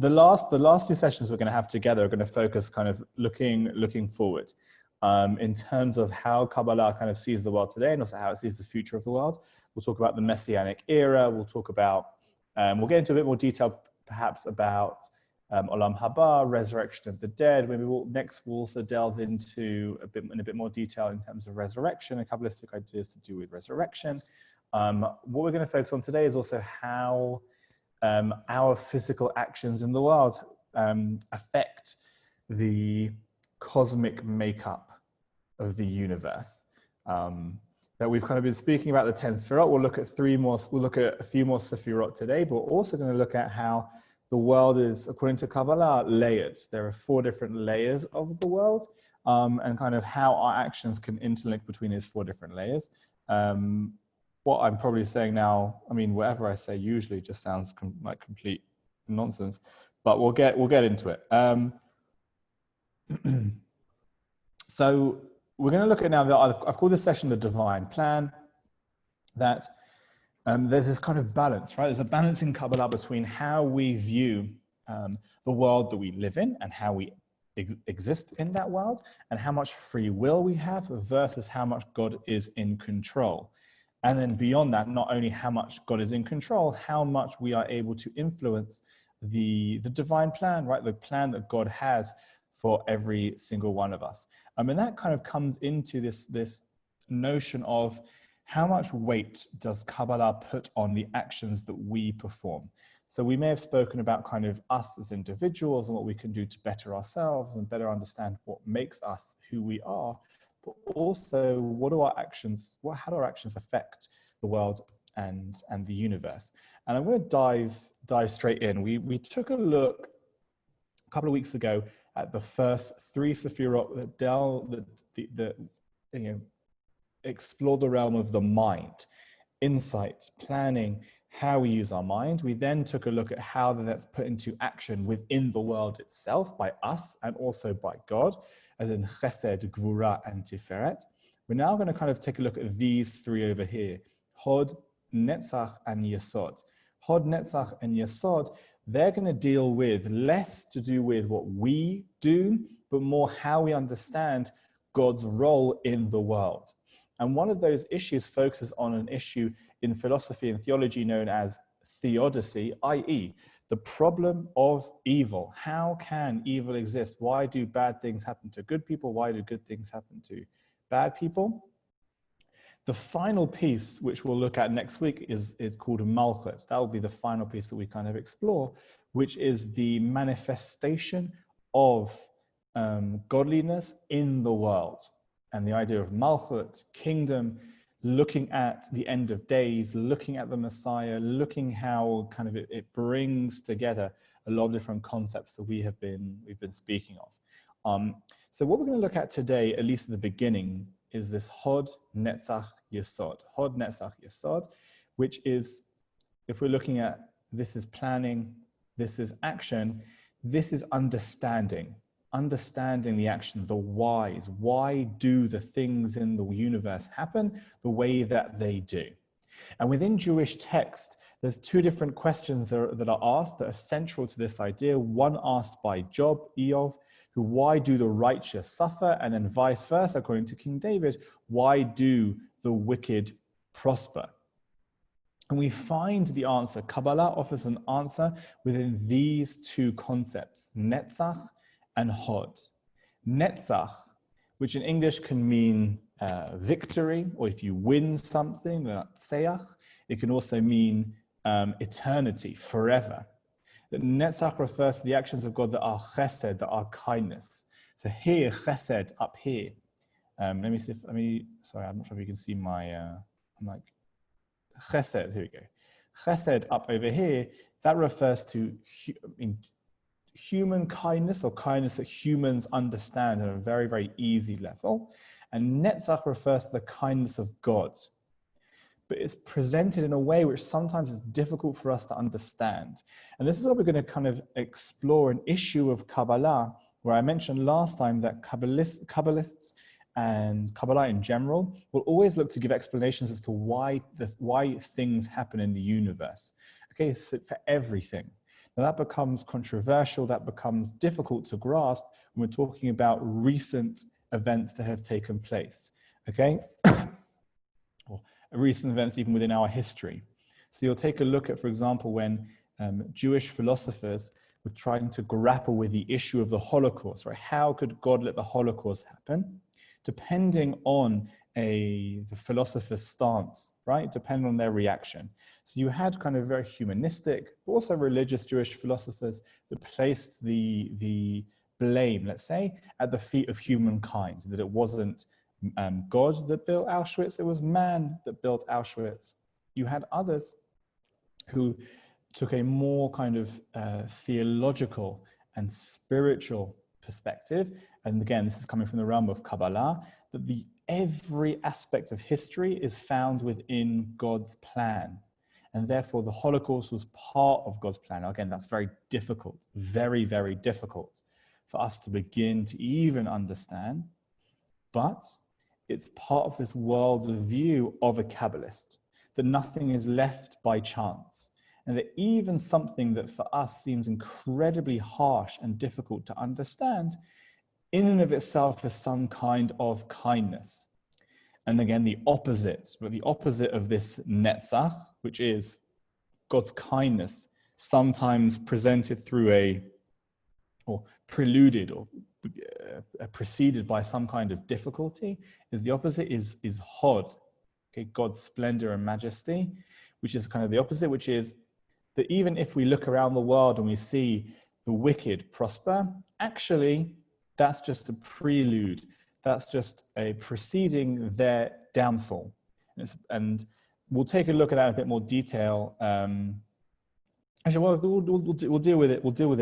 The last two sessions we're going to have together are going to focus kind of looking forward in terms of how Kabbalah kind of sees the world today and also how it sees the future of the world. We'll talk about the Messianic era. We'll talk about, we'll get into a bit more detail perhaps about Olam Haba, resurrection of the dead. Maybe next we'll also delve into in a bit more detail in terms of resurrection and Kabbalistic ideas to do with resurrection. What we're going to focus on today is also how our physical actions in the world affect the cosmic makeup of the universe. That we've kind of been speaking about the 10 Sefirot. We'll look at a few more Sefirot today, but we're also going to look at how the world is, according to Kabbalah, layered. There are 4 different layers of the world, and kind of how our actions can interlink between these 4 different layers. What I'm probably saying now, I mean, whatever I say usually just sounds like complete nonsense, but we'll get into it. So we're going to look at now, I've called this session the divine plan, that there's this kind of balance, right? There's a balance in Kabbalah between how we view the world that we live in and how we exist in that world, and how much free will we have versus how much God is in control. And then beyond that, not only how much God is in control, how much we are able to influence the divine plan, right? The plan that God has for every single one of us. And that kind of comes into this notion of how much weight does Kabbalah put on the actions that we perform? So we may have spoken about kind of us as individuals and what we can do to better ourselves and better understand what makes us who we are. But also, what do our actions, how do our actions affect the world and the universe? And I'm going to dive straight in. We took a look a couple of weeks ago at the first 3 Sefirot that explore the realm of the mind, insight, planning, how we use our mind. We then took a look at how that's put into action within the world itself by us and also by God, as in Chesed, Gvura, and Tiferet. We're now going to kind of take a look at these 3 over here, Hod, NETZACH, and YESOD. Hod, NETZACH, and YESOD, they're going to deal with less to do with what we do, but more how we understand God's role in the world. And one of those issues focuses on an issue in philosophy and theology known as theodicy, i.e., the problem of evil. How can evil exist? Why do bad things happen to good people? Why do good things happen to bad people? The final piece, which we'll look at next week, is called Malchut. That will be the final piece that we kind of explore, which is the manifestation of godliness in the world. And the idea of Malchut, kingdom, looking at the end of days, looking at the Messiah, looking how kind of it brings together a lot of different concepts that we've been speaking of. So what we're going to look at today, at least at the beginning, is this Hod, NETZACH, YESOD. Hod, NETZACH, YESOD, which is, if we're looking at, this is planning, this is action, this is understanding the action, the whys. Why do the things in the universe happen the way that they do? And within Jewish text, there's 2 different questions that are asked that are central to this idea. One asked by Eov, who, why do the righteous suffer? And then vice versa, according to King David, why do the wicked prosper? And we find the answer. Kabbalah offers an answer within these 2 concepts, NETZACH and Hod. NETZACH, which in English can mean victory, or if you win something, NETZACH. It can also mean eternity, forever. That NETZACH refers to the actions of God that are chesed, that are kindness. So here, chesed, up here. Let me see sorry, I'm not sure if you can see my, I'm like, chesed, here we go. Chesed up over here, that refers to human kindness, or kindness that humans understand at a very, very easy level. And NETZACH refers to the kindness of God. But it's presented in a way which sometimes is difficult for us to understand. And this is what we're going to kind of explore, an issue of Kabbalah, where I mentioned last time that Kabbalists and Kabbalah in general will always look to give explanations as to why things happen in the universe. Okay, so for everything. Now that becomes controversial, that becomes difficult to grasp when we're talking about recent events that have taken place, okay? Or recent events even within our history. So you'll take a look at, for example, when Jewish philosophers were trying to grapple with the issue of the Holocaust, right? How could God let the Holocaust happen? Depending on the philosopher's stance, right? Depending on their reaction. So you had kind of very humanistic, but also religious Jewish philosophers that placed the blame, let's say, at the feet of humankind, that it wasn't God that built Auschwitz, it was man that built Auschwitz. You had others who took a more kind of theological and spiritual perspective. And again, this is coming from the realm of Kabbalah, that every aspect of history is found within God's plan. And therefore, the Holocaust was part of God's plan. Again, that's very difficult, very, very difficult for us to begin to even understand. But it's part of this world view of a Kabbalist, that nothing is left by chance. And that even something that for us seems incredibly harsh and difficult to understand, in and of itself is some kind of kindness. And again, the opposite of this NETZACH, which is God's kindness, sometimes presented through or preluded or preceded by some kind of difficulty, is the opposite is Hod, okay, God's splendor and majesty, which is kind of the opposite, which is that even if we look around the world and we see the wicked prosper, actually, that's just a prelude. That's just a preceding their downfall. And we'll take a look at that in a bit more detail. Actually, well, we'll deal with it. We'll deal with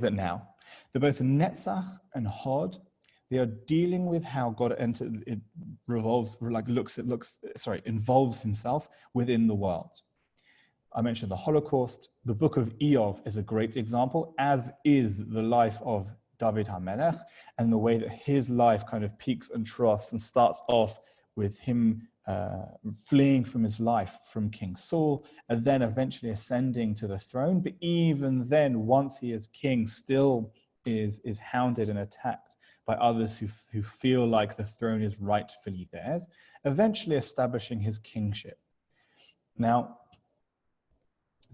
it now. They're both NETZACH and Hod. They are dealing with how God involves himself within the world. I mentioned the Holocaust. The book of Eov is a great example, as is the life of David HaMelech, and the way that his life kind of peaks and troughs and starts off with him fleeing from his life from King Saul, and then eventually ascending to the throne. But even then, once he is king, still is hounded and attacked by others who feel like the throne is rightfully theirs, eventually establishing his kingship. Now,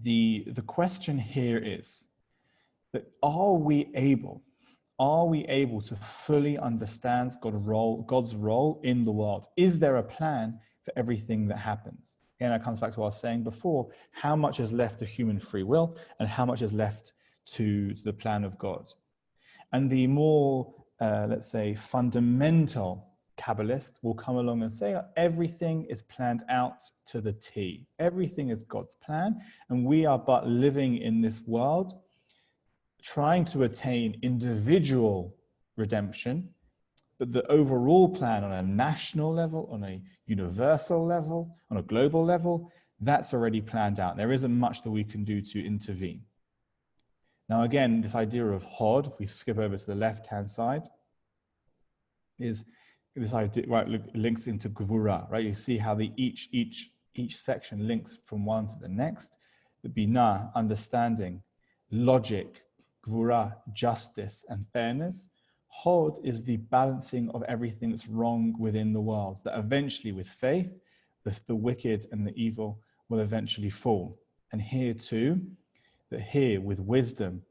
the question here is that are we able to fully understand God's role in the world? Is there a plan for everything that happens? Again, that comes back to what I was saying before, how much is left to human free will and how much is left to the plan of God? And the more, let's say, fundamental Kabbalist will come along and say everything is planned out to the T. Everything is God's plan, and we are but living in this world trying to attain individual redemption, but the overall plan on a national level, on a universal level, on a global level, that's already planned out. There isn't much that we can do to intervene. Now, again, this idea of Hod, if we skip over to the left-hand side, is this idea, right, links into Gvura, right? You see how each section links from one to the next. The Binah, understanding, logic, Gvura, justice and fairness. Hod is the balancing of everything that's wrong within the world, that eventually with faith, the wicked and the evil will eventually fall. And here too, that here with wisdom,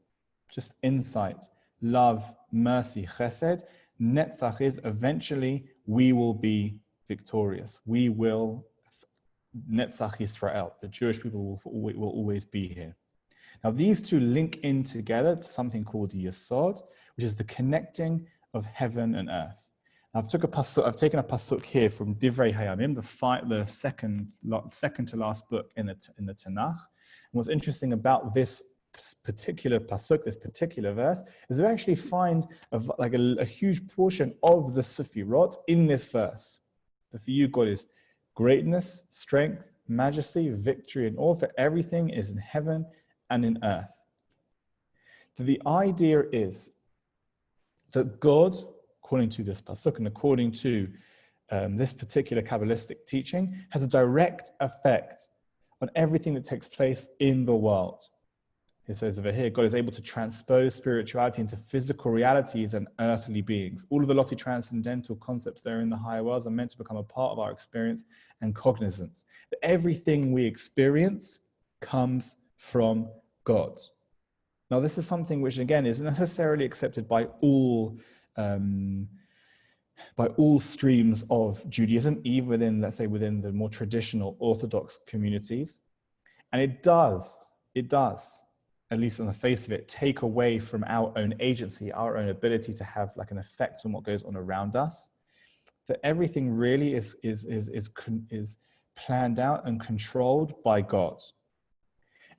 just insight, love, mercy, chesed, NETZACH is eventually we will be victorious. We will, NETZACH Israel, the Jewish people will always be here. Now these two link in together to something called YESOD, which is the connecting of heaven and earth. Now, I've taken a pasuk here from Divrei Hayamim, the second to last book in the Tanakh. And what's interesting about this particular pasuk, this particular verse, is we actually find a huge portion of the Sefirot in this verse. But for you, God is greatness, strength, majesty, victory, and all, for everything is in heaven and in earth. The idea is that God, according to this pasuk and according to this particular Kabbalistic teaching, has a direct effect on everything that takes place in the world. It says over here, God is able to transpose spirituality into physical realities and earthly beings. All of the lofty transcendental concepts that are in the higher worlds are meant to become a part of our experience and cognizance. That everything we experience comes from God. Now, this is something which, again, isn't necessarily accepted by all streams of Judaism, even within, let's say, within the more traditional Orthodox communities. And it does, at least on the face of it, take away from our own agency, our own ability to have like an effect on what goes on around us. That everything really is planned out and controlled by God.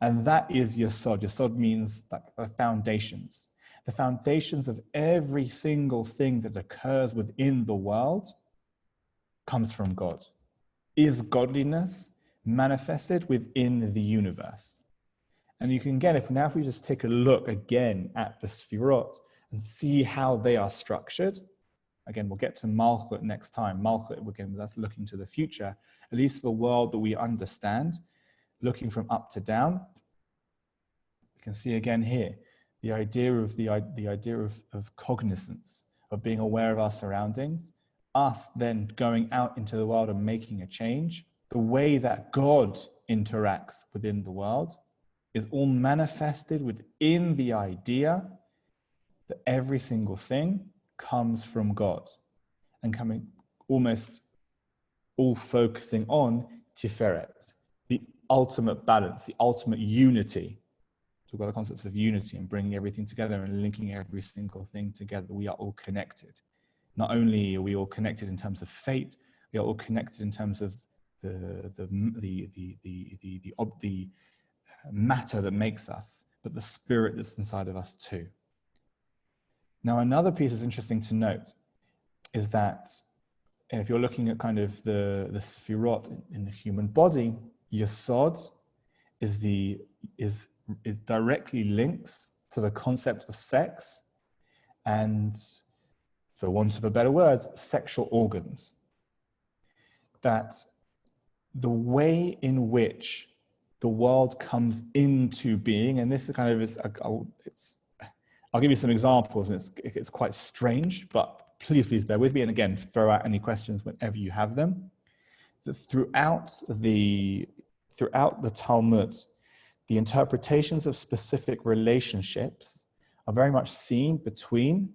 And that is YESOD. YESOD means like the foundations. The foundations of every single thing that occurs within the world comes from God. Is godliness manifested within the universe? And you can get, if we just take a look again at the Sfirot and see how they are structured. Again, we'll get to Malchut next time. Malchut, again, that's looking to the future, at least the world that we understand, looking from up to down. You can see again here, the idea of cognizance, of being aware of our surroundings, us then going out into the world and making a change. The way that God interacts within the world is all manifested within the idea that every single thing comes from God, and coming almost all focusing on Tiferet, the ultimate balance, the ultimate unity. Talk about the concepts of unity and bringing everything together and linking every single thing together. We are all connected. Not only are we all connected in terms of fate, we are all connected in terms of the matter that makes us, but the spirit that's inside of us too. Now, another piece that's interesting to note is that if you're looking at kind of the Sfirot in the human body, YESOD is directly links to the concept of sex and, for want of a better word, sexual organs. That the way in which the world comes into being, and this is kind of I'll give you some examples, and it's quite strange, but please bear with me. And again, throw out any questions whenever you have them. That throughout the Talmud, the interpretations of specific relationships are very much seen between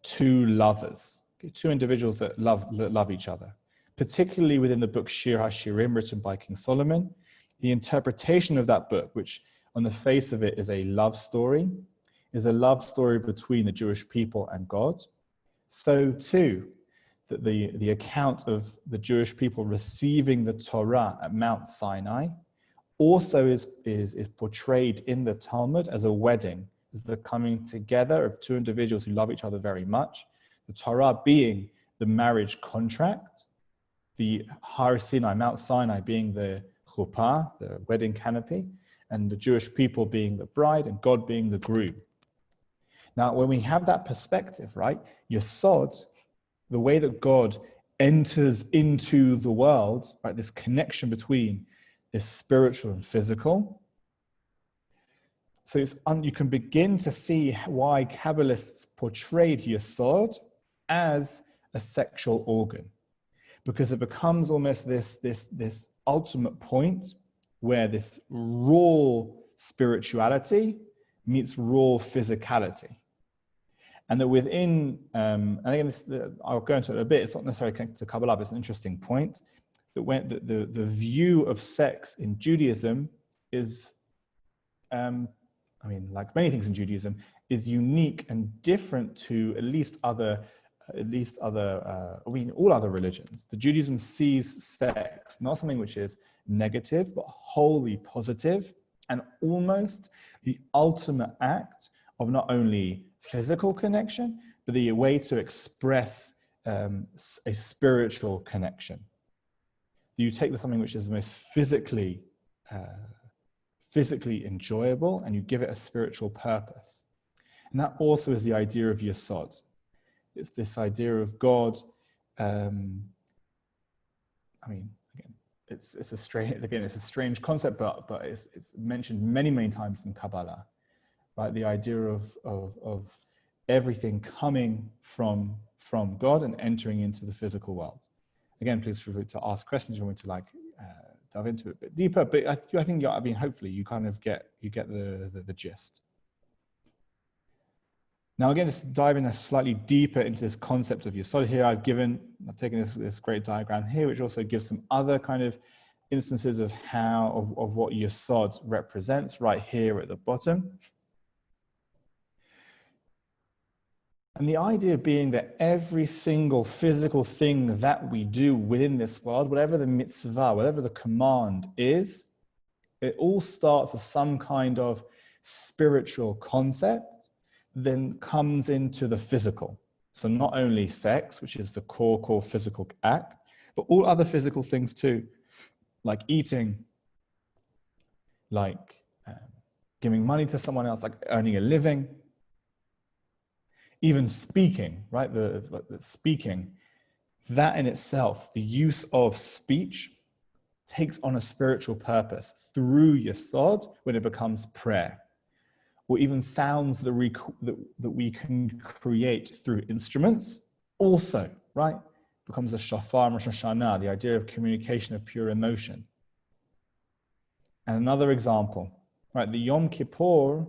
two lovers, two individuals that love each other. Particularly within the book Shir HaShirim, written by King Solomon, the interpretation of that book, which on the face of it is a love story between the Jewish people and God. So too, that the account of the Jewish people receiving the Torah at Mount Sinai also is portrayed in the Talmud as a wedding, as the coming together of two individuals who love each other very much. The Torah being the marriage contract, the Har Sinai, Mount Sinai, being the chuppah, the wedding canopy, and the Jewish people being the bride and God being the groom. Now, when we have that perspective, right, YESOD, the way that God enters into the world, right, this connection between this spiritual and physical. So you can begin to see why Kabbalists portrayed YESOD as a sexual organ, because it becomes almost this ultimate point where this raw spirituality meets raw physicality. And that within, and again, I'll go into it a bit, it's not necessarily connected to Kabbalah, but it's an interesting point, that when the view of sex in Judaism is, like many things in Judaism, is unique and different to all other religions. The Judaism sees sex not something which is negative, but wholly positive, and almost the ultimate act of not only physical connection, but the way to express a spiritual connection. You take something which is the most physically enjoyable, and you give it a spiritual purpose. And that also is the idea of YESOD. It's this idea of God. It's a strange concept, but it's mentioned many times in Kabbalah. right? The idea of everything coming from God and entering into the physical world. Again, please feel free to ask questions. You want me to like dive into it a bit deeper, but I think, I mean, hopefully you kind of get the gist. Now, again, just diving a slightly deeper into this concept of YESOD here, I've taken this great diagram here, which also gives some other kind of instances of of what YESOD represents right here at the bottom. And the idea being that every single physical thing that we do within this world, whatever the mitzvah, whatever the command is, it all starts as some kind of spiritual concept, then comes into the physical. So not only sex, which is the core physical act, but all other physical things too, like eating, like giving money to someone else, like earning a living, even speaking, right? The speaking, that in itself, the use of speech takes on a spiritual purpose through YESOD when it becomes prayer, or even sounds that we can create through instruments also, right? Becomes a shofar and Rosh Hashanah, the idea of communication of pure emotion. And another example, right? The Yom Kippur,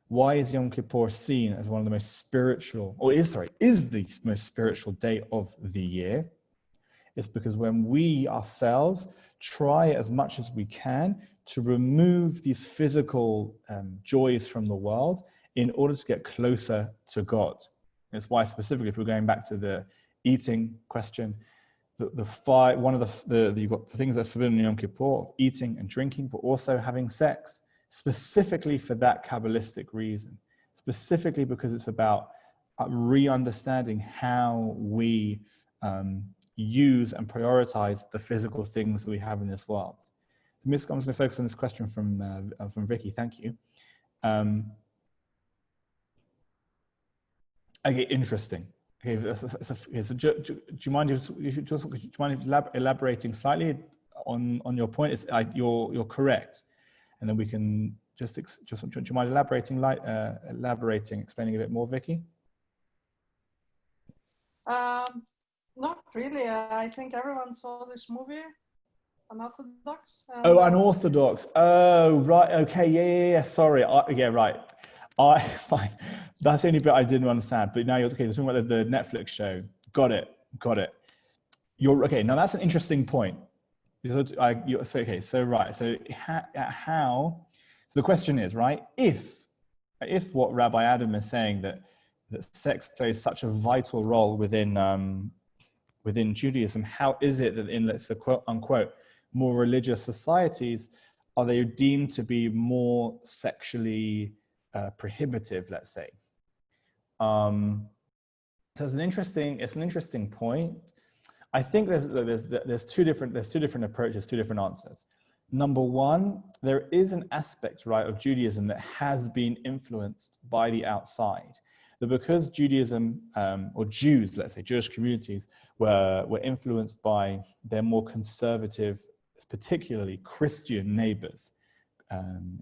why is Yom Kippur seen as one of the most spiritual, or is the most spiritual day of the year? It's because when we ourselves try as much as we can to remove these physical joys from the world in order to get closer to God. That's why specifically, if we're going back to the eating question, you've got the things that are forbidden in Yom Kippur, eating and drinking, but also having sex, specifically for that Kabbalistic reason, specifically because it's about re-understanding how we use and prioritize the physical things that we have in this world. I'm just going to focus on this question from Vicky. Thank you. Okay, interesting. Okay, so do you mind elaborating slightly on your point? You're correct, and then we can do you mind elaborating, explaining a bit more, Vicky? Not really. I think everyone saw this movie, Unorthodox. Oh, Unorthodox. Oh, right. Okay. Yeah. Sorry. Yeah, right. Fine. That's the only bit I didn't understand. But now you're okay. You're talking about the Netflix show. Got it. You're okay. Now that's an interesting point. Okay. So right. So how? So the question is, right? If what Rabbi Adam is saying that sex plays such a vital role within Judaism, how is it that in, let's say, quote unquote, more religious societies, are they deemed to be more sexually prohibitive, let's say? So it's an interesting point. I think there's two different approaches, two different answers. Number one, there is an aspect, right, of Judaism that has been influenced by the outside. That because Judaism, or Jews, let's say, Jewish communities, were influenced by their more conservative, particularly Christian neighbors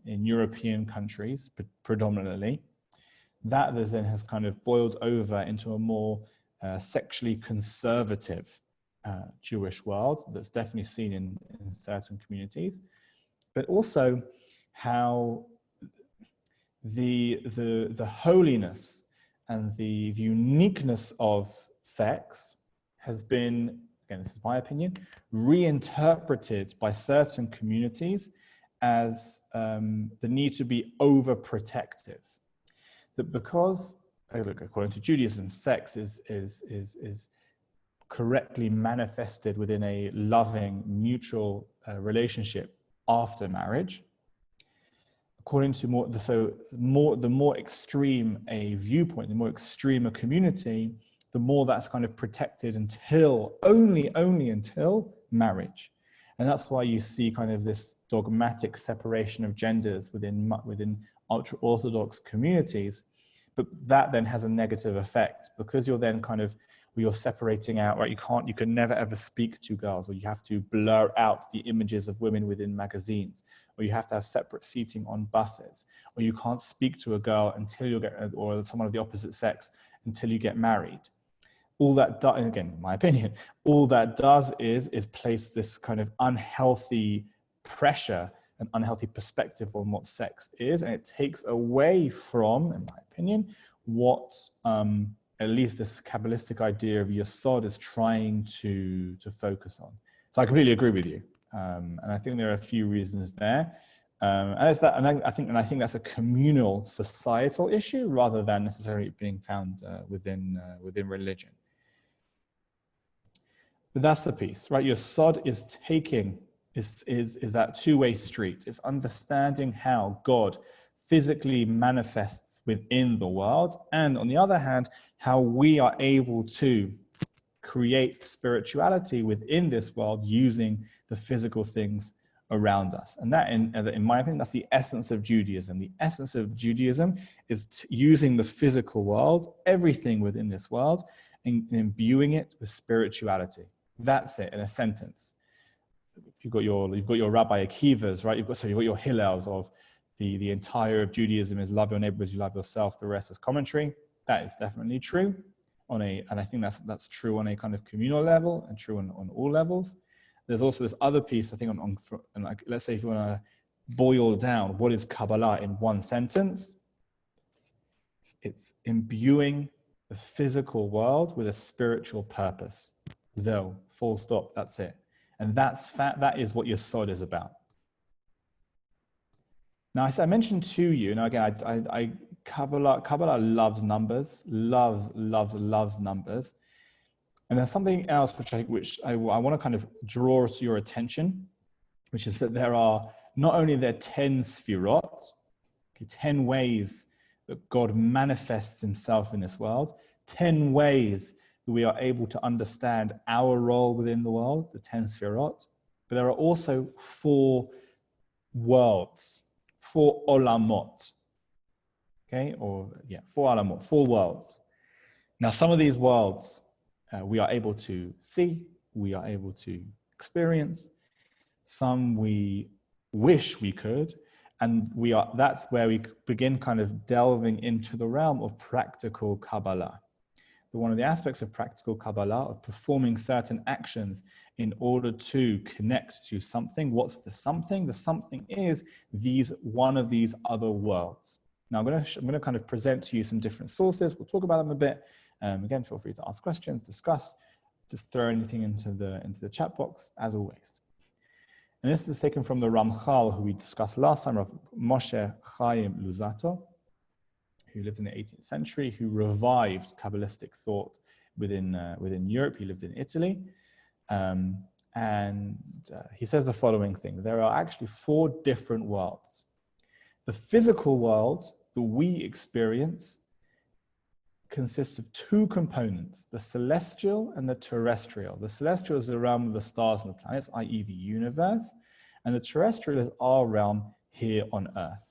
in European countries, predominantly, that then has kind of boiled over into a more sexually conservative Jewish world that's definitely seen in certain communities, but also how the holiness and the uniqueness of sex has been, again, this is my opinion, reinterpreted by certain communities as the need to be overprotective. That because, according to Judaism, sex is correctly manifested within a loving, mutual relationship after marriage. According to the more extreme a viewpoint, the more extreme a community, the more that's kind of protected until only until marriage. And that's why you see kind of this dogmatic separation of genders within ultra-Orthodox communities. But that then has a negative effect because you're then kind of where you're separating out, right? You can never ever speak to girls, or you have to blur out the images of women within magazines, or you have to have separate seating on buses, or you can't speak to a girl until you get, or someone of the opposite sex until you get married. All that does, again, in my opinion, all that does is place this kind of unhealthy pressure, an unhealthy perspective on what sex is, and it takes away from, in my opinion, what at least this Kabbalistic idea of YESOD is trying to focus on. So I completely agree with you, and I think there are a few reasons there, and it's that, and I think that's a communal societal issue rather than necessarily being found within religion. But that's the piece, right? YESOD is is that two-way street. It's understanding how God physically manifests within the world, and on the other hand, how we are able to create spirituality within this world using the physical things around us. And that, in my opinion, that's the essence of Judaism. The essence of Judaism is using the physical world, everything within this world, and imbuing it with spirituality. That's it in a sentence. You've got your Rabbi Akivas, right? You've got your Hillels of the entire of Judaism is love your neighbor as you love yourself. The rest is commentary. That is definitely true and I think that's true on a kind of communal level and true on all levels. There's also this other piece, I think, on like, let's say if you want to boil down what is Kabbalah in one sentence, it's imbuing the physical world with a spiritual purpose. Zil, full stop, that's it. And that is what YESOD is about. Now, I mentioned to you, and again, Kabbalah loves numbers, loves numbers. And there's something else which I want to kind of draw to your attention, which is that there are not only 10 sfirot, 10 ways that God manifests himself in this world, 10 ways that we are able to understand our role within the world, the 10 sfirot, but there are also 4 worlds, 4 olamot, okay, 4 olamot, 4 worlds. Now, some of these worlds we are able to see, we are able to experience. Some we wish we could, and that's where we begin kind of delving into the realm of practical Kabbalah. One of the aspects of practical Kabbalah, of performing certain actions in order to connect to something. What's the something? The something is one of these other worlds. Now I'm going to kind of present to you some different sources. We'll talk about them a bit. Again, feel free to ask questions, discuss, just throw anything into the chat box as always. And this is taken from the Ramchal, who we discussed last time, of Moshe Chaim Luzzatto, who lived in the 18th century, who revived Kabbalistic thought within Europe. He lived in Italy. And he says the following thing: there are actually 4 different worlds. The physical world that we experience consists of 2 components, the celestial and the terrestrial. The celestial is the realm of the stars and the planets, i.e. the universe, and the terrestrial is our realm here on Earth.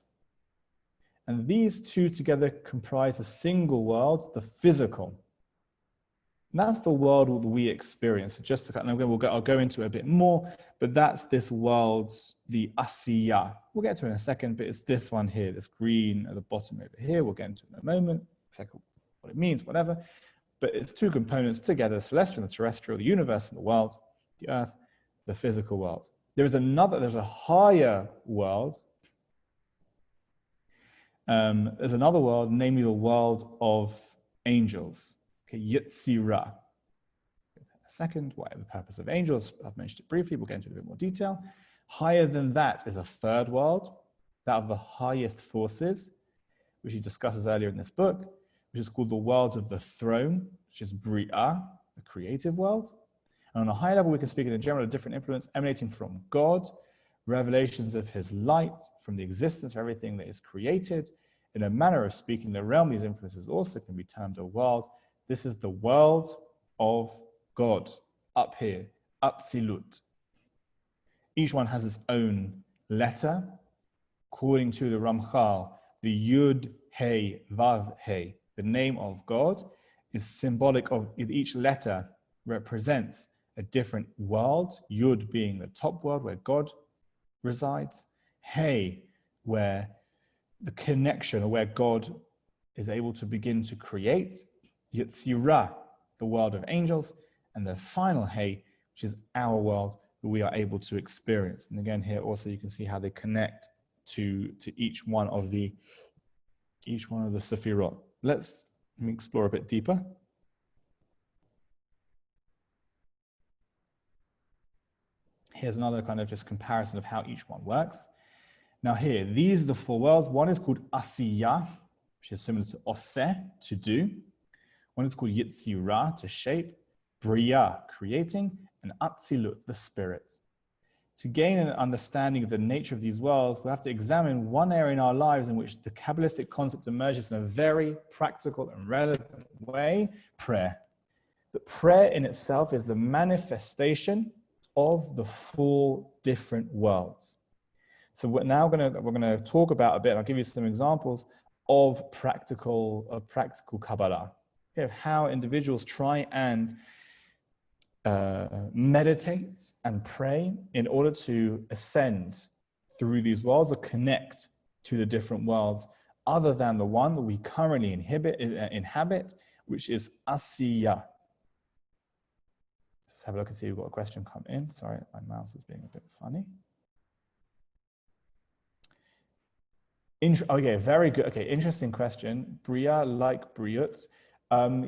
And these 2 together comprise a single world, the physical. And that's the world that we experience. So just to kind of, I'll go into it a bit more, but that's this world's, the Asiya. We'll get to it in a second, but it's this one here, this green at the bottom over here. We'll get into it in a moment, exactly what it means, whatever. But it's 2 components together, the celestial and the terrestrial, the universe and the world, the earth, the physical world. There's a higher world. There's another world, namely the world of angels. Okay, Yetzirah. A second, what are the purpose of angels? I've mentioned it briefly. We'll get into it in a bit more detail. Higher than that is a third world, that of the highest forces, which he discusses earlier in this book, which is called the world of the throne, which is Bri'ah, the creative world. And on a high level, we can speak in a general of different influence emanating from God, revelations of his light, from the existence of everything that is created. In a manner of speaking, the realm of these influences also can be termed a world. This is the world of God, up here, Atzilut. Each one has its own letter. According to the Ramchal, the Yud, Hey, Vav, Hey, the name of God is symbolic of each letter represents a different world, Yud being the top world where God resides, Hey, where the connection, or where God is able to begin to create, Yetzirah, the world of angels, and the final Hey, which is our world that we are able to experience. And again, here also you can see how they connect to each one of the Sephirot. Let me explore a bit deeper. Here's another kind of just comparison of how each one works. Now here, these are the four worlds. One is called Asiya, which is similar to Oseh, to do. One is called Yitzirah, to shape. Bria, creating. And Atzilut, the spirit. To gain an understanding of the nature of these worlds, we have to examine one area in our lives in which the Kabbalistic concept emerges in a very practical and relevant way, prayer. The prayer in itself is the manifestation of the four different worlds. So we're going to talk about a bit, I'll give you some examples of practical Kabbalah, of how individuals try and meditate and pray in order to ascend through these worlds or connect to the different worlds other than the one that we currently inhabit, which is Asiya. Let's have a look and see if we've got a question come in. Sorry, my mouse is being a bit funny. Okay, very good. Okay, interesting question. Bria like Briut.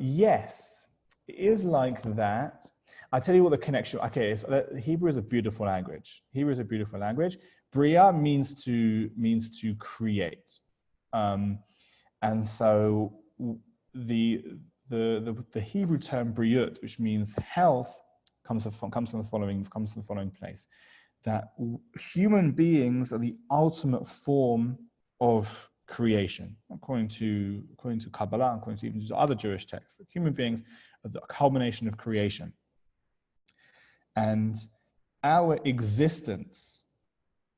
Yes, it is like that. I'll tell you what the connection. Okay, so Hebrew is a beautiful language. Hebrew is a beautiful language. Bria means to create, and so the Hebrew term briut, which means health, comes from the following place, that human beings are the ultimate form of creation, according to Kabbalah, according to even other Jewish texts. Human beings are the culmination of creation. And our existence,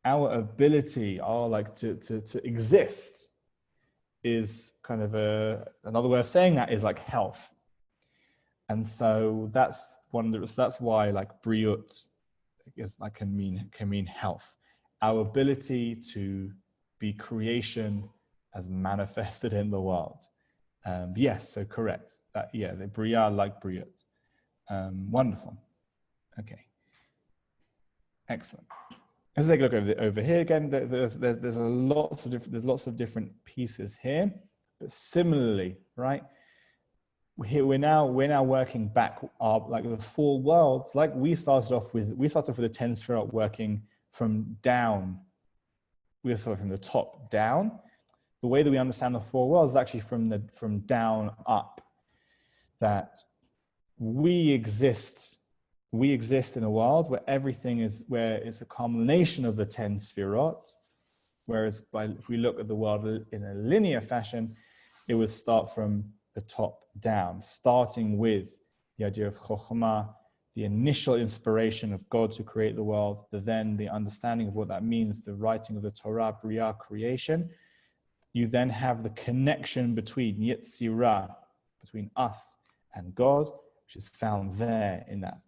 our ability, to exist is kind of another way of saying that is like health. And so that's why like briut is like can mean health. Our ability to be creation as manifested in the world. Yes, so correct. The bria like briut. Wonderful. Okay, excellent. Let's take a look over here again. There's lots of different pieces here, but similarly, right? We're now working back like the four worlds. Like we started off with the 10 Sefirot working from down. We started from the top down. The way that we understand the four worlds is actually from down up. That we exist in a world where everything where it's a culmination of the 10 Sefirot, whereas if we look at the world in a linear fashion, it would start from the top down, starting with the idea of Chokhmah, the initial inspiration of God to create the world, then the understanding of what that means, the writing of the Torah, Bria, creation. You then have the connection between Yetzirah, between us and God, which is found there in that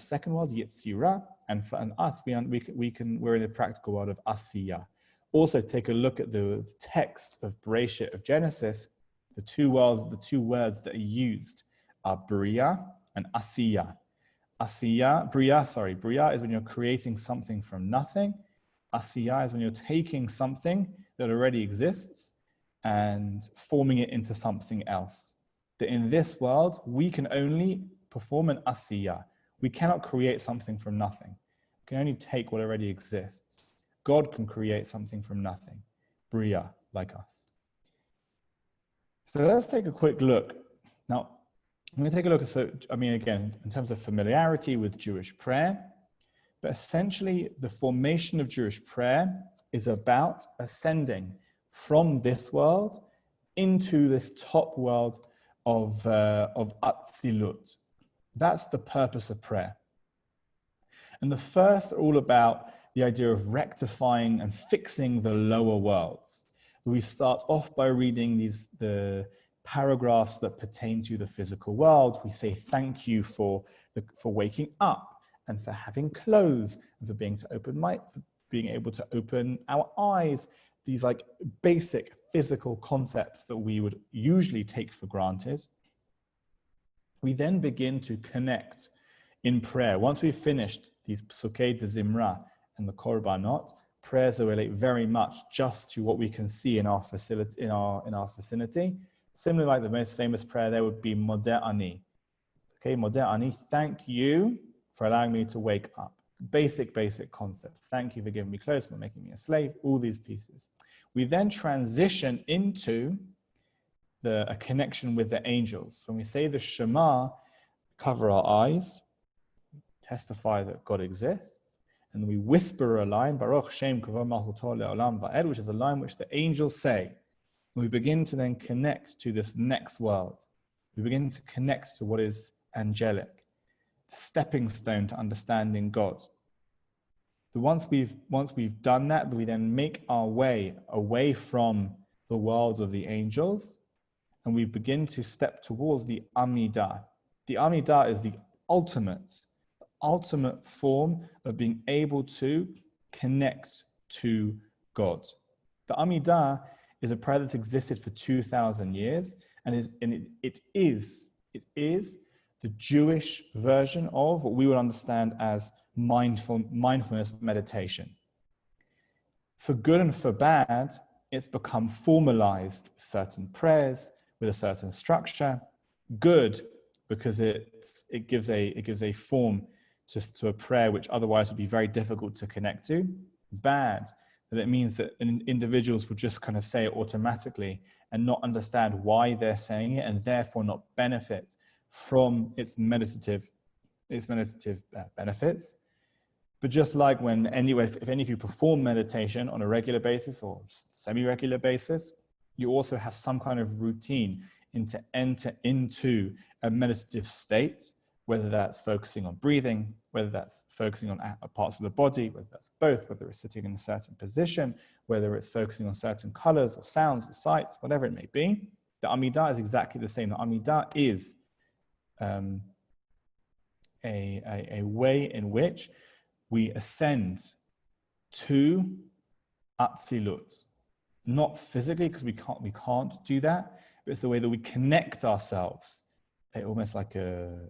second world, Yetzirah, and for us, we're in the practical world of Asiya. Also, take a look at the text of Bereshit of Genesis. The two words that are used are Bria and Asiya. Bria is when you're creating something from nothing. Asiya is when you're taking something that already exists and forming it into something else. That in this world, we can only perform an Asiya. We cannot create something from nothing. We can only take what already exists. God can create something from nothing. Bria, like us. So let's take a quick look. Now, I'm going to take a look at, again, in terms of familiarity with Jewish prayer, but essentially the formation of Jewish prayer is about ascending from this world into this top world of Atzilut. That's the purpose of prayer. And the first are all about the idea of rectifying and fixing the lower worlds. We start off by reading the paragraphs that pertain to the physical world. We say thank you for waking up and for having clothes and for being able to open our eyes. These like basic physical concepts that we would usually take for granted. We then begin to connect in prayer. Once we've finished these psukei de zimra and the korbanot, prayers that relate very much just to what we can see in our facility, in our vicinity. Similarly, like the most famous prayer there would be Modeh Ani. Okay, Modeh Ani, thank you for allowing me to wake up. Basic concept. Thank you for giving me clothes, for making me a slave, all these pieces. We then transition into a connection with the angels. When we say the Shema, cover our eyes, testify that God exists, and we whisper a line, Baruch Shem Kavod Malchuto Le'olam Va'ed, which is a line which the angels say. And we begin to then connect to this next world. We begin to connect to what is angelic, the stepping stone to understanding God. So once we've done that, we then make our way away from the world of the angels, and we begin to step towards the Amidah. The Amidah is the ultimate form of being able to connect to God. The Amidah is a prayer that's existed for 2,000 years, and it is the Jewish version of what we would understand as mindfulness meditation. For good and for bad, it's become formalized with certain prayers, with a certain structure. Good, because it gives a form to a prayer which otherwise would be very difficult to connect to. Bad, that it means that individuals will just kind of say it automatically and not understand why they're saying it, and therefore not benefit from its meditative benefits. But just like if any of you perform meditation on a regular basis or semi-regular basis, you also have some kind of routine to enter into a meditative state, whether that's focusing on breathing, whether that's focusing on parts of the body, whether that's both, whether it's sitting in a certain position, whether it's focusing on certain colors or sounds or sights, whatever it may be. The Amidah is exactly the same. The Amidah is a way in which we ascend to Atzilut. Not physically, because we can't do that, but it's the way that we connect ourselves, almost like an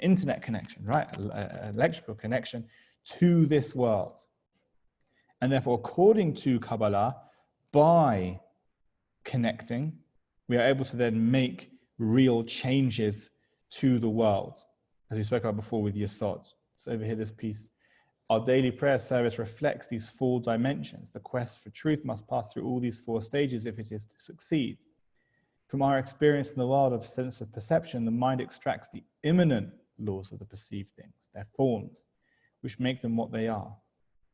internet connection, right? An electrical connection to this world. And therefore, according to Kabbalah, by connecting, we are able to then make real changes to the world, as we spoke about before with YESOD. So over here, this piece, our daily prayer service reflects these 4 dimensions. The quest for truth must pass through all these 4 stages if it is to succeed. From our experience in the world of sense of perception, the mind extracts the immanent laws of the perceived things, their forms, which make them what they are,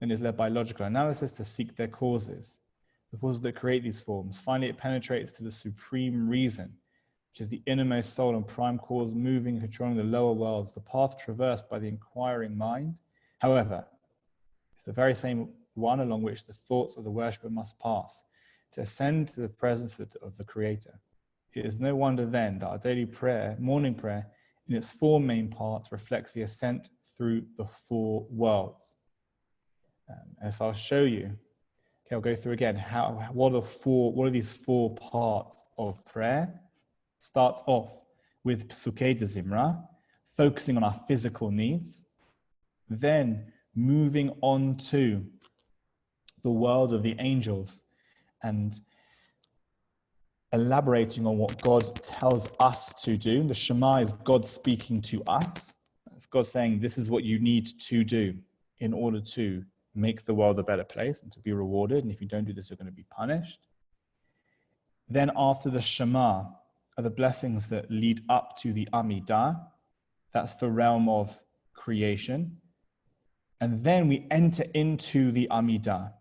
and is led by logical analysis to seek their causes, the forces that create these forms. Finally, it penetrates to the supreme reason, which is the innermost soul and prime cause moving and controlling the lower worlds, the path traversed by the inquiring mind. However, it's the very same one along which the thoughts of the worshipper must pass to ascend to the presence of the Creator. It is no wonder then that our daily prayer, morning prayer, in its 4 main parts reflects the ascent through the 4 worlds. As I'll show you, okay, I'll go through again, what are these 4 parts of prayer? Starts off with Psukei de Zimra, focusing on our physical needs, then moving on to the world of the angels and elaborating on what God tells us to do. The Shema is God speaking to us. It's God saying, this is what you need to do in order to make the world a better place and to be rewarded. And if you don't do this, you're going to be punished. Then after the Shema are the blessings that lead up to the Amidah. That's the realm of creation. And then we enter into the Amidah,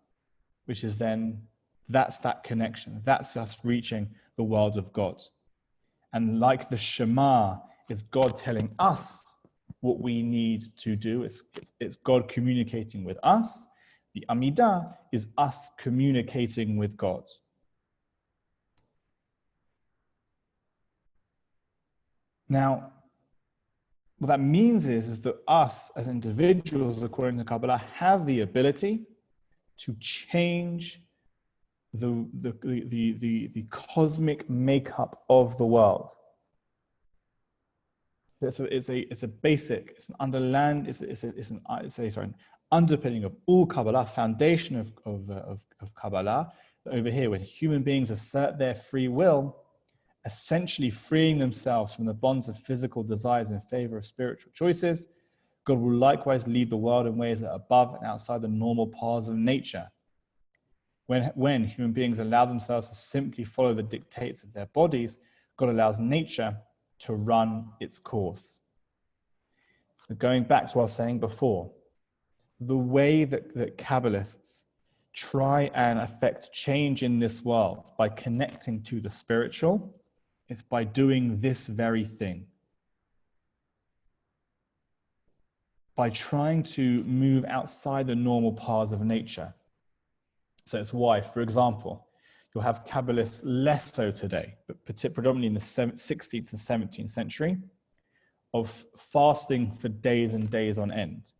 which is then, that's that connection. That's us reaching the world of God. And like the Shema is God telling us what we need to do. It's God communicating with us. The Amidah is us communicating with God. Now, what that means is that us as individuals, according to Kabbalah, have the ability to change the cosmic makeup of the world. It's a basic, it's an underpinning of all Kabbalah, foundation of Kabbalah. Over here, when human beings assert their free will, essentially freeing themselves from the bonds of physical desires in favor of spiritual choices, God will likewise lead the world in ways that are above and outside the normal paths of nature. When human beings allow themselves to simply follow the dictates of their bodies, God allows nature to run its course. Going back to what I was saying before, the way that Kabbalists try and affect change in this world by connecting to the spiritual is by doing this very thing. By trying to move outside the normal paths of nature. So it's why, for example, you'll have Kabbalists less so today, but predominantly in the 16th and 17th century, of fasting for days and days on end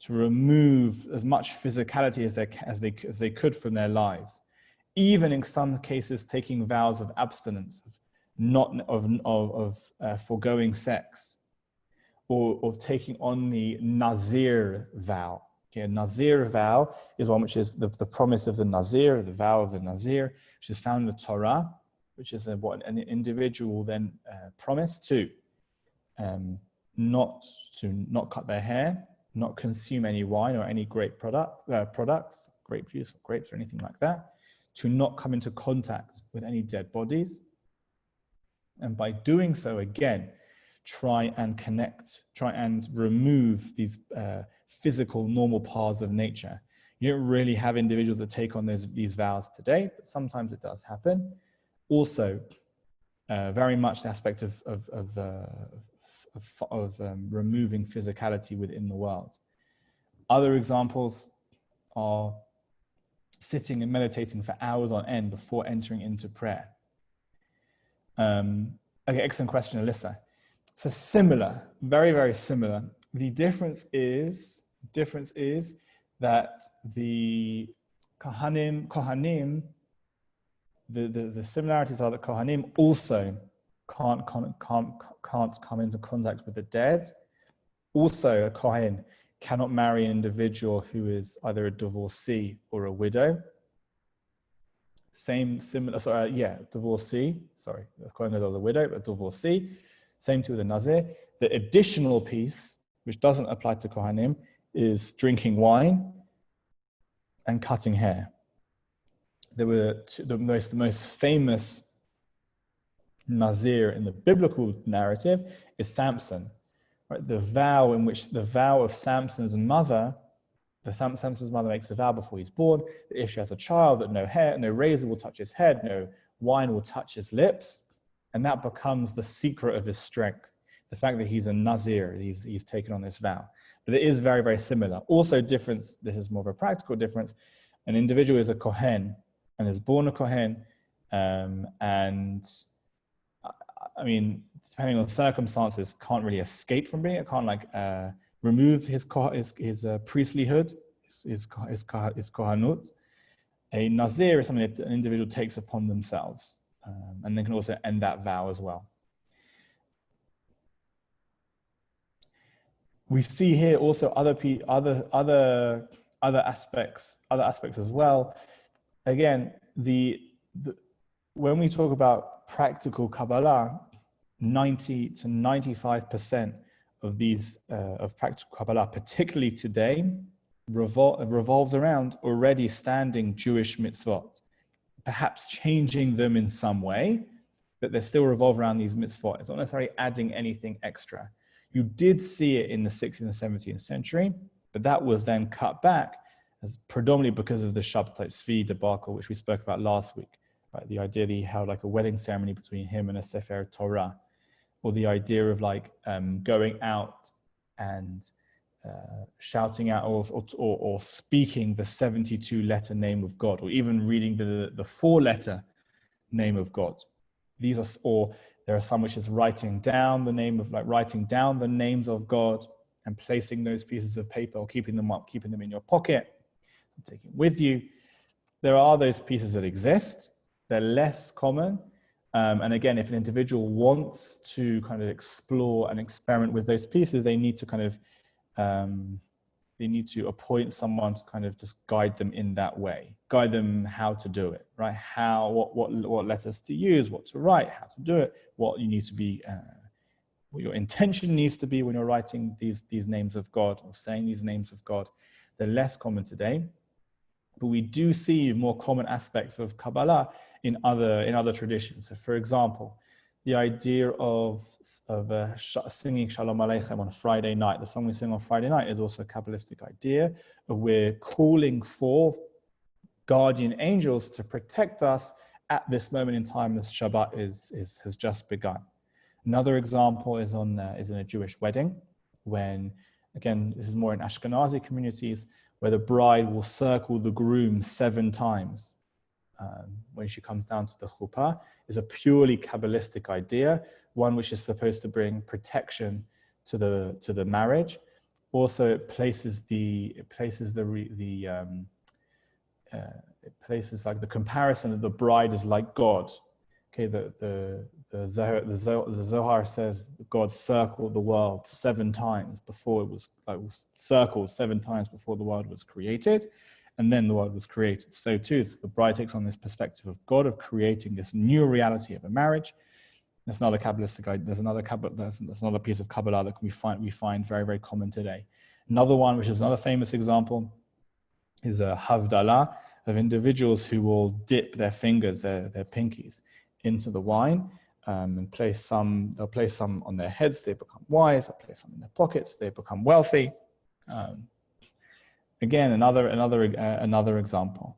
to remove as much physicality as they could from their lives, even in some cases taking vows of abstinence, of foregoing sex, or of taking on the Nazir vow. Okay, a Nazir vow is one which is the promise of the Nazir, the vow of the Nazir, which is found in the Torah, which is what an individual will then promise to not cut their hair, not consume any wine or any grape products, grape juice or grapes or anything like that, to not come into contact with any dead bodies. And by doing so, again, try and remove these physical normal paths of nature. You don't really have individuals that take on these vows today, but sometimes it does happen. Also, very much the aspect of removing physicality within the world. Other examples are sitting and meditating for hours on end before entering into prayer. Okay, excellent question, Alyssa. So similar, very, very similar. The difference is that the Kohanim, the similarities are that Kohanim also can't come into contact with the dead. Also, a Kohen cannot marry an individual who is either a divorcee or a widow. Divorcee. Sorry, the Kohen is a widow, but divorcee. Same to the Nazir. The additional piece, which doesn't apply to Kohanim, is drinking wine and cutting hair. There were the most famous Nazir in the biblical narrative is Samson. Right? The vow of Samson's mother, Samson's mother makes a vow before he's born that if she has a child, that no hair, no razor will touch his head, no wine will touch his lips, and that becomes the secret of his strength. The fact that he's a Nazir, he's taken on this vow. But it is very, very similar. Also difference, this is more of a practical difference. An individual is a Kohen and is born a Kohen, and I mean, depending on circumstances, can't really escape from being it, can't remove his priestlyhood, his kohanut. A Nazir is something that an individual takes upon themselves, and they can also end that vow as well. We see here also other aspects as well. Again, when we talk about practical Kabbalah, 90 to 95% of these of practical Kabbalah, particularly today, revolves around already standing Jewish mitzvot, perhaps changing them in some way, but they still revolve around these mitzvot. It's not necessarily adding anything extra. You did see it in the 16th and 17th century, but that was then cut back as predominantly because of the Shabtai Tzvi debacle, which we spoke about last week. Right? The idea that he held like a wedding ceremony between him and a Sefer Torah, or the idea of going out and shouting out or speaking the 72-letter name of God, or even reading the 4-letter name of God. These are, or There are some which is writing down the name of, like writing down the names of God and placing those pieces of paper or keeping them up, keeping them in your pocket, and taking with you. There are those pieces that exist. They're less common. And again, if an individual wants to kind of explore and experiment with those pieces, they need to kind of, they need to appoint someone to kind of just guide them in that way, guide them how to do it, right? What letters to use, what to write, how to do it, what you need to be, what your intention needs to be when you're writing these names of God or saying these names of God. They're less common today, but we do see more common aspects of Kabbalah in other traditions. So for example, the idea of singing Shalom Aleichem on Friday night, the song we sing on Friday night, is also a Kabbalistic idea of we're calling for guardian angels to protect us at this moment in time as Shabbat has just begun. Another example is in a Jewish wedding, when, again, this is more in Ashkenazi communities, where the bride will circle the groom 7 times when she comes down to the chuppah. Is a purely Kabbalistic idea, one which is supposed to bring protection to the marriage. Also, it places like the comparison that the bride is like God. Okay, the Zohar says God circled the world 7 times before it was circled 7 times before the world was created, and then the world was created. So too, the bride takes on this perspective of God, of creating this new reality of a marriage. That's another Kabbalistic idea. There's another piece of Kabbalah that we find very, very common today. Another one, which is another famous example, is a Havdalah, of individuals who will dip their fingers, their pinkies, into the wine, and they'll place some on their heads, they become wise. They'll place some in their pockets, they become wealthy. Again, another example.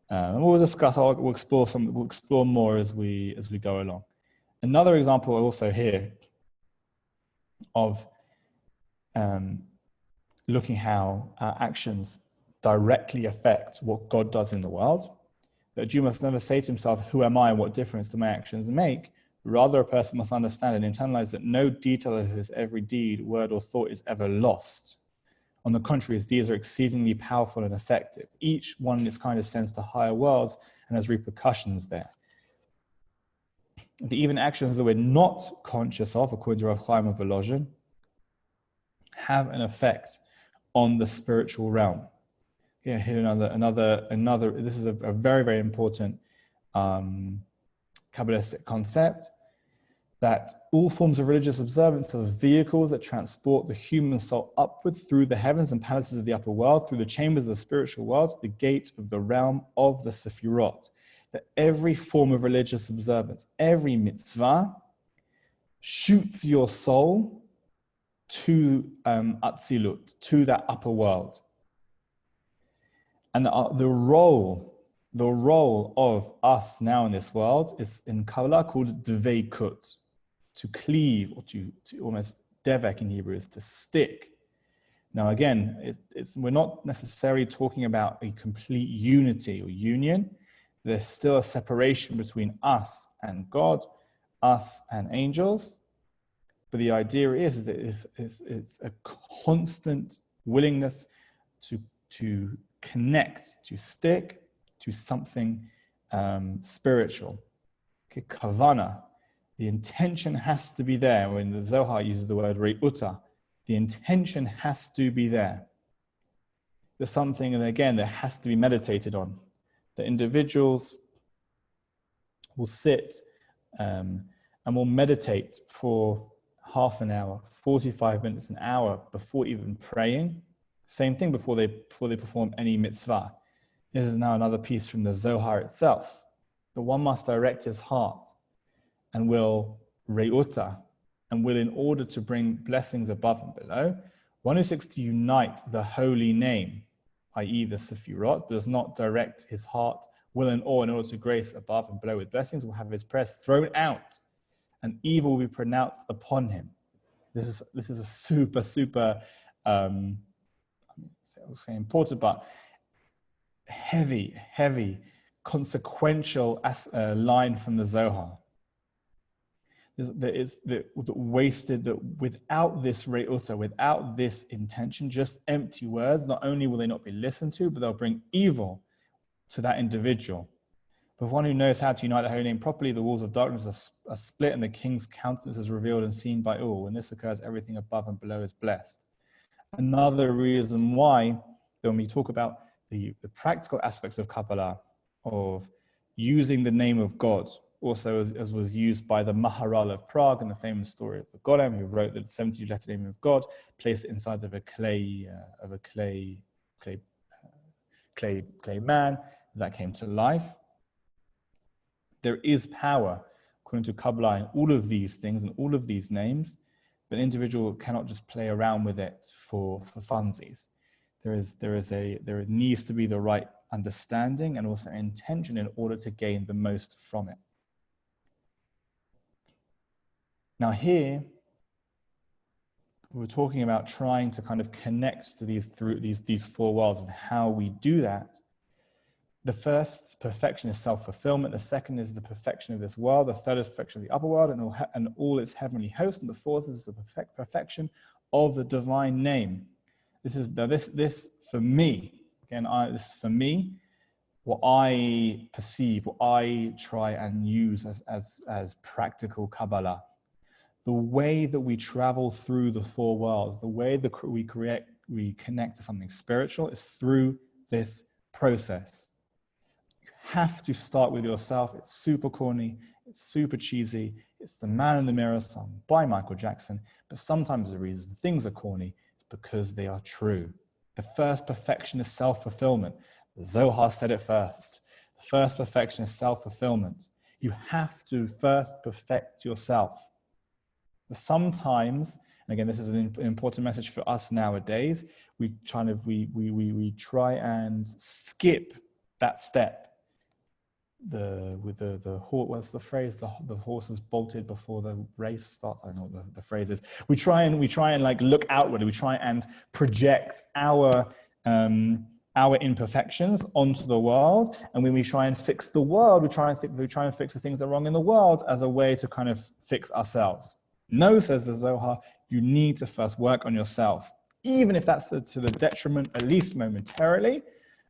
And we'll discuss. We'll explore more as we go along. Another example also here of looking how our actions directly affect what God does in the world. That a Jew must never say to himself, "Who am I and what difference do my actions make?" Rather, a person must understand and internalize that no detail of his every deed, word, or thought is ever lost. On the contrary, his deeds are exceedingly powerful and effective. Each one in its kind ascends to higher worlds and has repercussions there. The even actions that we're not conscious of, according to Rav Chaim of Volozhin, have an effect on the spiritual realm. Yeah, here another. This is a very, very important Kabbalistic concept, that all forms of religious observance are vehicles that transport the human soul upward through the heavens and palaces of the upper world, through the chambers of the spiritual world, the gate of the realm of the Sefirot. That every form of religious observance, every mitzvah, shoots your soul to Atzilut, to that upper world. And the role of us now in this world is in Kabbalah called dveikut, to cleave, or to almost devek in Hebrew is to stick. Now again, we're not necessarily talking about a complete unity or union. There's still a separation between us and God, us and angels. But the idea is that it's a constant willingness to connect, to stick to something spiritual. Okay, kavana, the intention has to be there. When the Zohar uses the word rei'uta, the intention has to be there. There's something, and again, that has to be meditated on. The individuals will sit and will meditate for half an hour, 45 minutes, an hour before even praying. Same thing before they perform any mitzvah. This is now another piece from the Zohar itself. But one must direct his heart and will rei'uta, and will, in order to bring blessings above and below, one who seeks to unite the holy name, i.e. the Sefirot, does not direct his heart, will, and awe in order to grace above and below with blessings, will have his prayers thrown out, and evil will be pronounced upon him. This is a super I would say important, but heavy, consequential line from the Zohar. that wasted, that without this re'uta, without this intention, just empty words, not only will they not be listened to, but they'll bring evil to that individual. But one who knows how to unite the holy name properly, the walls of darkness are split and the king's countenance is revealed and seen by all. When this occurs, everything above and below is blessed. Another reason why, when we talk about the practical aspects of Kabbalah, of using the name of God, also as was used by the Maharal of Prague in the famous story of the Golem, who wrote the 72-letter name of God, placed it inside of a clay man that came to life. There is power, according to Kabbalah, in all of these things and all of these names, but an individual cannot just play around with it for funsies. There needs to be the right understanding and also intention in order to gain the most from it. Now here, we're talking about trying to kind of connect to these four worlds and how we do that. The first perfection is self-fulfillment. The second is the perfection of this world. The third is perfection of the upper world and all its heavenly host. And the fourth is the perfection of the divine name. This for me, again, this is for me, what I perceive, what I try and use as practical Kabbalah. The way that we travel through the four worlds, the way that we connect to something spiritual is through this process. Have to start with yourself. It's super corny, it's super cheesy, it's the Man in the Mirror song by Michael Jackson, but sometimes the reason things are corny is because they are true. The first perfection is self-fulfillment. The Zohar said it first. The first perfection is self-fulfillment. You have to first perfect yourself. Sometimes, and again, this is an important message for us nowadays, we try and skip that step. What's the phrase? The horse is bolted before the race starts. I don't know what the phrase is. We try and like look outward. We try and project our imperfections onto the world, and when we try and fix the world, we try and fix the things that are wrong in the world as a way to kind of fix ourselves. No, says the Zohar, you need to first work on yourself, even if that's to the detriment, at least momentarily,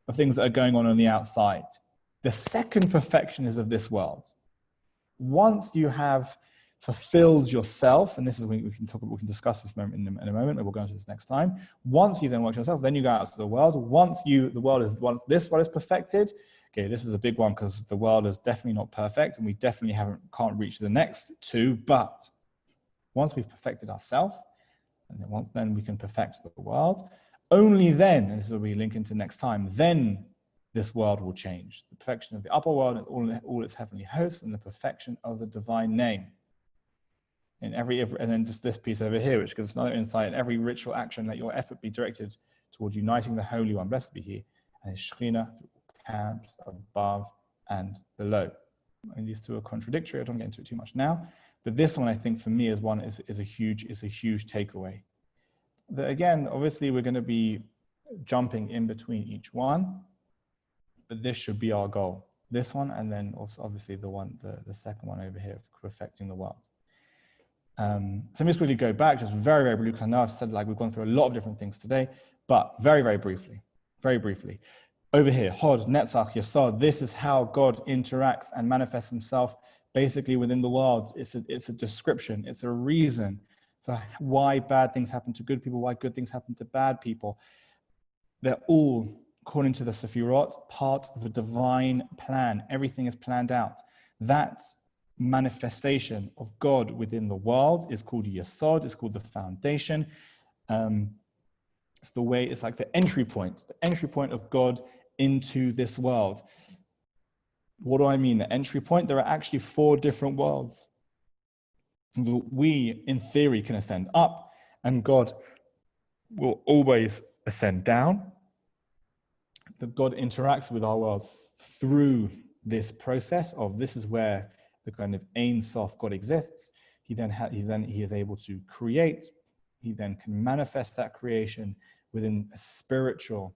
of things that are going on the outside. The second perfection is of this world. Once you have fulfilled yourself, and this is when we can discuss this moment in a moment, and we'll go into this next time. Once you then work on yourself, then you go out to the world. Once this world is perfected, okay, this is a big one because the world is definitely not perfect, and we definitely can't reach the next two. But once we've perfected ourselves, and then we can perfect the world. Only then, and this will be linked into next time, then this world will change. The perfection of the upper world and all its heavenly hosts, and the perfection of the divine name. And then just this piece over here, which gives another insight. In every ritual action, let your effort be directed toward uniting the Holy One, blessed be He, and His Shekhinah camps above and below. And these two are contradictory. I don't get into it too much now, but this one I think for me is a huge takeaway. That again, obviously, we're going to be jumping in between each one. But this should be our goal. This one, and then also obviously the second one over here, perfecting the world. So let me just quickly go back, just very, very briefly, because I know I've said like we've gone through a lot of different things today, but very, very briefly. Over here, Hod, NETZACH, YESOD, this is how God interacts and manifests himself basically within the world. It's a description, it's a reason for why bad things happen to good people, why good things happen to bad people. They're all, according to the Sefirot, part of the divine plan. Everything is planned out. That manifestation of God within the world is called YESOD, it's called the foundation. It's like the entry point of God into this world. What do I mean, the entry point? There are actually 4 different worlds. We, in theory, can ascend up, and God will always ascend down. That God interacts with our world through this process of this is where the kind of Ein Sof God exists. He is able to create. He then can manifest that creation within a spiritual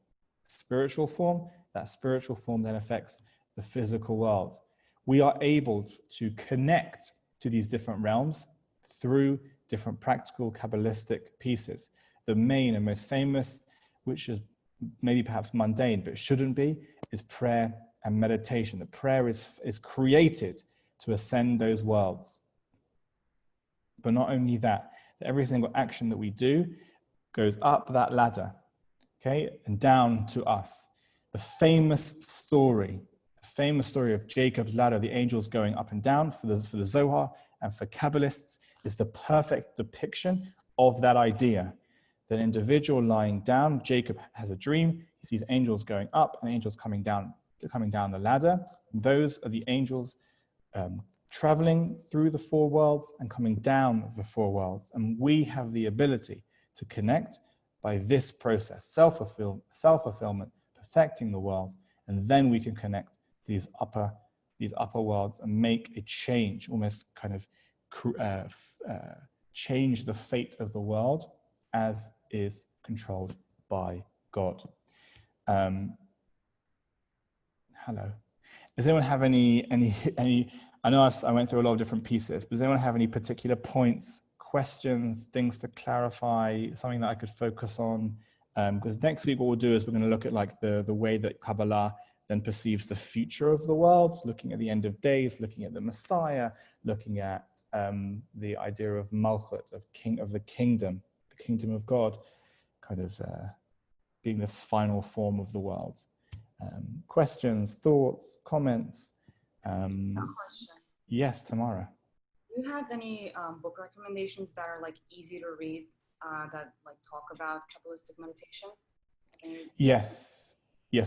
form. That spiritual form then affects the physical world. We are able to connect to these different realms through different practical Kabbalistic pieces. The main and most famous, which is maybe perhaps mundane, but shouldn't be, is prayer and meditation. The prayer is created to ascend those worlds. But not only that, every single action that we do goes up that ladder, okay, and down to us. The famous story of Jacob's ladder, the angels going up and down for the Zohar and for Kabbalists, is the perfect depiction of that idea. That individual lying down, Jacob has a dream, he sees angels going up and angels coming down the ladder. Those are the angels traveling through the four worlds and coming down the four worlds. And we have the ability to connect by this process, self-fulfillment, perfecting the world, and then we can connect these upper worlds and make a change, almost kind of change the fate of the world as is controlled by God. Hello. Does anyone have any? I know I went through a lot of different pieces, but does anyone have any particular points, questions, things to clarify, something that I could focus on? Because next week what we'll do is we're going to look at like the way that Kabbalah then perceives the future of the world, looking at the end of days, looking at the Messiah, looking at the idea of Malchut, of the kingdom of God, kind of being this final form of the world. Questions, thoughts, comments? A question. Yes, Tamara. Do you have any book recommendations that are like easy to read that like talk about Kabbalistic meditation? Yes,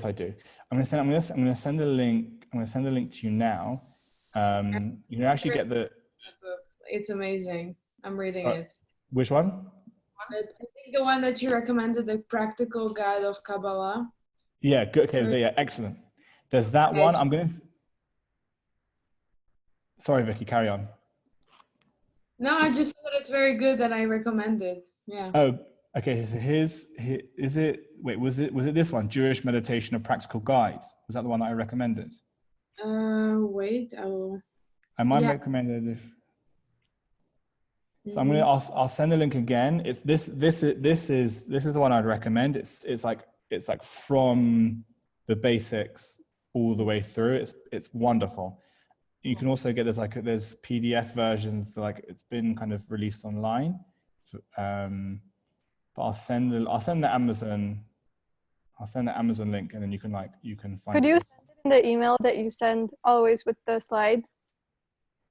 I do. I'm going to send a link. I'm going to send a link to you now. You can actually get the book. It's amazing. I'm reading it. Which one? I think the one that you recommended, the Practical Guide of Kabbalah. Yeah, good. Okay, yeah, excellent. There's that one. I'm going to... Sorry, Vicky, carry on. No, I just said that it's very good that I recommend it. Yeah. Oh, okay. So was it this one? Jewish Meditation, a Practical Guide. Was that the one that I recommended? Wait, I might recommend it if... So I'll send the link again. It's this is the one I'd recommend. It's like from the basics all the way through. It's wonderful. You can also get there's PDF versions that it's been kind of released online. But I'll send the Amazon link, and then you can find. Could you send it in the email that you send always with the slides?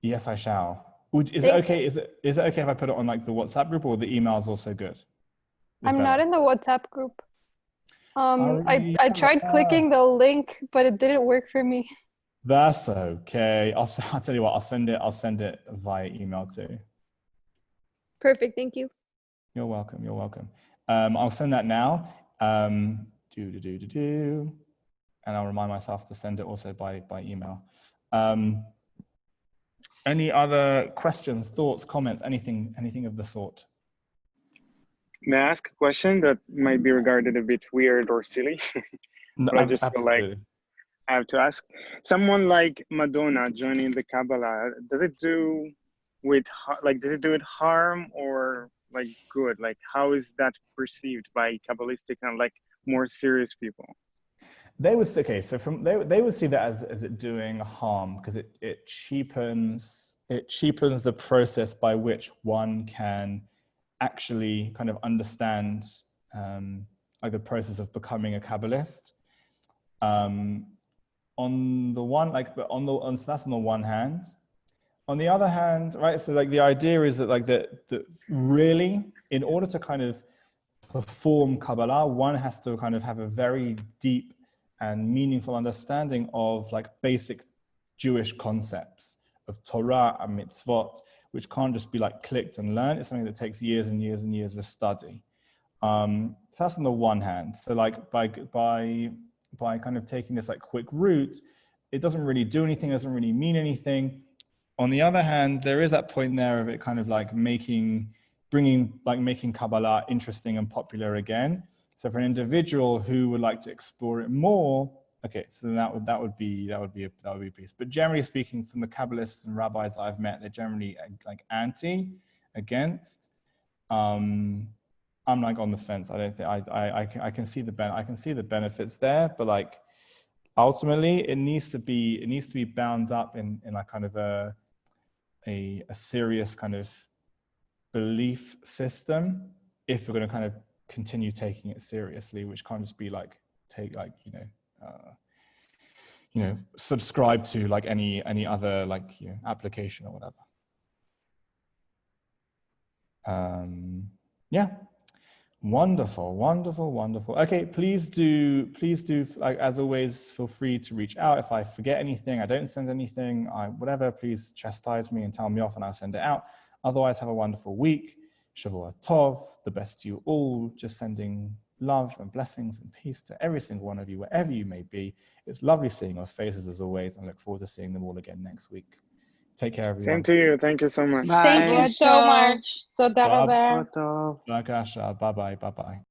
Yes, I shall. Is it okay? Is it okay if I put it on the WhatsApp group, or the email is also good? I'm not in the WhatsApp group. I tried clicking the link, but it didn't work for me. That's okay. I'll tell you what. I'll send it via email too. Perfect. Thank you. You're welcome. I'll send that now. And I'll remind myself to send it also by email. Any other questions, thoughts, comments, anything of the sort? May I ask a question that might be regarded a bit weird or silly? No, but I just absolutely. feel like I have to ask. Someone like Madonna joining the Kabbalah, does it do it harm or good? How is that perceived by Kabbalistic and more serious people? They would they would see that as it doing harm, because it cheapens the process by which one can actually kind of understand the process of becoming a Kabbalist. On the one, so that's on the one hand. On the other hand, right? So the idea is that that really, in order to kind of perform Kabbalah, one has to kind of have a very deep and meaningful understanding of basic Jewish concepts of Torah and mitzvot, which can't just be clicked and learned. It's something that takes years and years and years of study. So that's on the one hand. So by kind of taking this quick route, it doesn't really do anything, doesn't really mean anything. On the other hand, there is that point there of it kind of making Kabbalah interesting and popular again. So for an individual who would like to explore it more, Okay, so then that would be a piece. But generally speaking, from the Kabbalists and rabbis I've met, they're generally like against. I'm like on the fence. I don't think I can see the benefits there, but like ultimately it needs to be bound up in like kind of a serious kind of belief system if we're going to kind of continue taking it seriously, which can't just be like subscribe to like any other like application or whatever. Yeah, wonderful. Okay, please do like as always feel free to reach out if I forget anything, I don't send anything, whatever, please chastise me and tell me off and I'll send it out. Otherwise, have a wonderful week. Shavua Tov, the best to you all. Just sending love and blessings and peace to every single one of you, wherever you may be. It's lovely seeing your faces as always, and I look forward to seeing them all again next week. Take care, everyone. Same to you. Thank you so much. Bye. Thank you so much. Toda Bye. Robert. Photo. Bye, Bye-bye.